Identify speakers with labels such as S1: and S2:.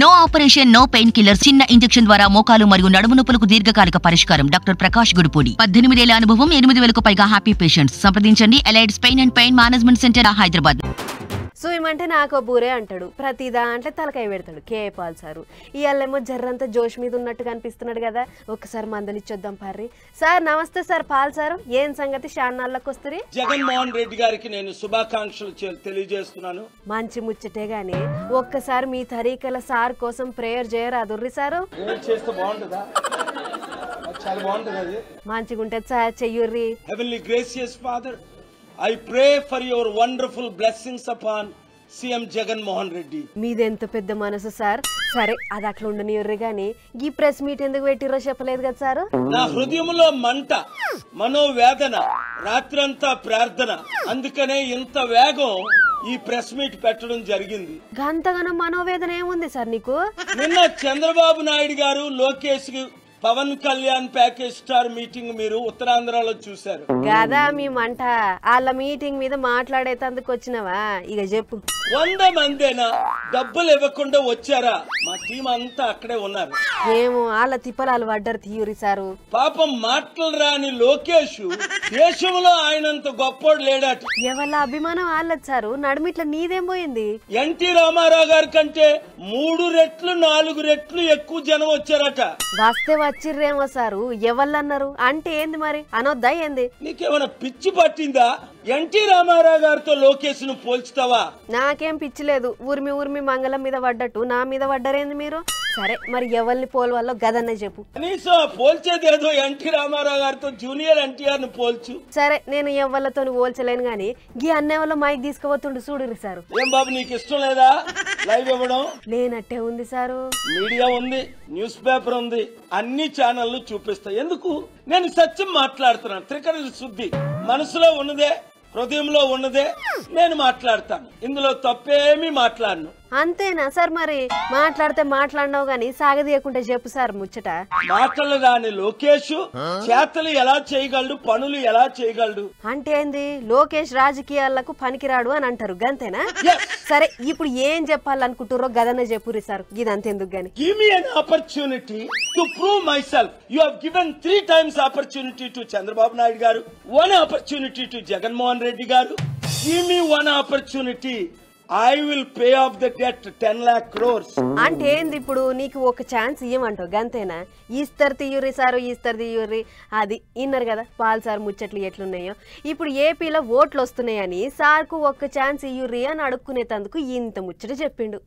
S1: No operation no pain killer చిన్న injection ద్వారా మోకాలు మరియు నడుము నొప్పులకు దీర్ఘకాలిక పరిష్కారం. డాక్టర్ ప్రకాష్ గుడిపూడి. 18 ఏళ్ల అనుభవం, 8,000కు పైగా హ్యాపీ పేషెంట్స్. సంప్రదించండి Allied's pain and pain management centre, Hyderabad.
S2: సూయమంటే నాకు బూరే అంటాడు, ప్రతి దాంట్లో తలకాయ పెడతాడు. కేపాల్ సారు ఇవాళేమో జర్రంతా జోష్ మీద ఉన్నట్టుగా అనిపిస్తున్నాడు కదా. ఒక్కసారి మందలిచ్చొద్దాం పార్రి. సార్ నమస్తే సార్, పాల్ సారు ఏం సంగతి? షాన్నాళ్ళకి వస్తుంది.
S3: జగన్మోహన్ రెడ్డి గారికి నేను శుభాకాంక్షలు తెలియజేస్తున్నాను.
S2: మంచి ముచ్చటే గాని ఒక్కసారి మీ తరీకల సార్ కోసం ప్రేయర్ చేయరాదుర్రి సారు.
S3: చేస్తే బాగుంటుందా? చాలా బాగుంటుంది.
S2: మంచిగుంటే సార్ చెయ్యుర్రి.
S3: Heavenly gracious father, I pray for your wonderful blessings upon CM Jaganmohan Reddy.
S2: మీదెంత పెద్ద మనసు సార్. సరే అది అట్లా ఉండనివ్వర్రి గాని ఈ ప్రెస్ మీట్ ఎందుకు పెట్టిర్రో చెప్పలేదు కదా సారు.
S3: నా హృదయంలో మంట, మనోవేదన, రాత్రంతా ప్రార్థన, అందుకనే ఇంత వేగం ఈ ప్రెస్ మీట్ పెట్టడం జరిగింది.
S2: గంతగానో మనోవేదన ఏముంది సార్ నీకు?
S3: నిన్న Chandrababu Naidu garu, Lokesh, Pawan Kalyan package star meeting మీరు ఉత్తరాంధ్రలో చూశారు
S2: కదా. మీ మంట వాళ్ళ మీటింగ్ మీద మాట్లాడేటందుకు వచ్చినవా? ఇక చెప్పు.
S3: 100 మందేనా? డబ్బులు ఇవ్వకుండా వచ్చారా? మా టీం అంతా అక్కడే ఉన్నారు.
S2: ఏమో వాళ్ళ తిప్పలాలు పడ్డారు తీయురి సారు.
S3: పాపం మాటలు రాని లోకేష్ దేశంలో ఆయనంత గొప్పోడు లేడట.
S2: ఎవళ్ళ అభిమానం వాళ్ళది సారు. నడుమిట్లా నీదేం పోయింది?
S3: ఎన్టీ రామారావు గారి కంటే 3 రెట్లు 4 రెట్లు ఎక్కువ జనం వచ్చారట.
S2: వస్తే వచ్చిర్రేమో సారు. ఎవళ్ళన్నారు అంటే ఏంది మరి? అనొద్దా ఏంది?
S3: నీకేమైనా పిచ్చి పట్టిందా? ఎన్టీ రామారావు గారితో లోకేష్ ను పోల్చుతావా?
S2: నాకేం పిచ్చి లేదు. ఊర్మి ఊర్మి మంగళం మీద పడ్డట్టు నా మీద పడ్డరేంది మీరు? సరే మరి ఎవరిని పోల్వాలో గదన్న చెప్పు.
S3: కనీసం పోల్చేదేదో ఎన్టీ రామారావు గారితో జూనియర్ ఎన్టీఆర్ ను పోల్చు.
S2: సరే నేను ఎవరితో పోల్చలేను గాని గీ అన్నే వాళ్ళ మైక్ తీసుకుపోతుండు చూడురి సారు.
S3: ఏం బాబు నీకు ఇష్టం లేదా లైవ్ ఇవ్వడం?
S2: లేనట్టే ఉంది సారు.
S3: మీడియా ఉంది, న్యూస్ పేపర్ ఉంది, అన్ని ఛానళ్లు చూపిస్తాయి. ఎందుకు? నేను సత్యం మాట్లాడుతున్నాను. త్రికరణ శుద్ధి, మనసులో ఉన్నదే, హృదయంలో ఉన్నదే నేను మాట్లాడతాను. ఇందులో తప్పేమీ మాట్లాడను.
S2: అంతేనా సార్? మరి మాట్లాడితే మాట్లాడినావు గాని సాగదీయకుంటే చెప్పు సార్ ముచ్చట.
S3: మాటలు రాని లోకేష్ చేతలు ఎలా చేయగలడు, పనులు ఎలా చేయగలడు
S2: అంటే ఏంది? లోకేష్ రాజకీయాలకు పనికిరాడు అని అంటారు గంతేనా? సరే ఇప్పుడు ఏం చెప్పాలనుకుంటుర్రో గదన్న చెప్పురి సార్. ఇదంతెందుకు గాని
S3: give me an opportunity to prove myself. You have given 3 times opportunity to Chandrababu Naidu గారు, 1 opportunity to జగన్మోహన్ రెడ్డి గారు. Give me 1 opportunity. I will pay off the debt 10 lakh crores.
S2: అంటే ఏంది? ఇప్పుడు నీకు ఒక ఛాన్స్ ఇవ్వమంటావు గంతేనా? ఈస్తర్ తీయుర్రి సారు, ఈస్తర్ తీయుర్రి. అది ఇన్నారు కదా పాల్ సార్ ముచ్చట్లు ఎట్లున్నాయో. ఇప్పుడు ఏపీలో ఓట్లు వస్తున్నాయని సార్కు ఒక్క ఛాన్స్ ఇయ్యుర్రి అని అడుక్కునేటందుకు ఇంత ముచ్చట చెప్పిండు.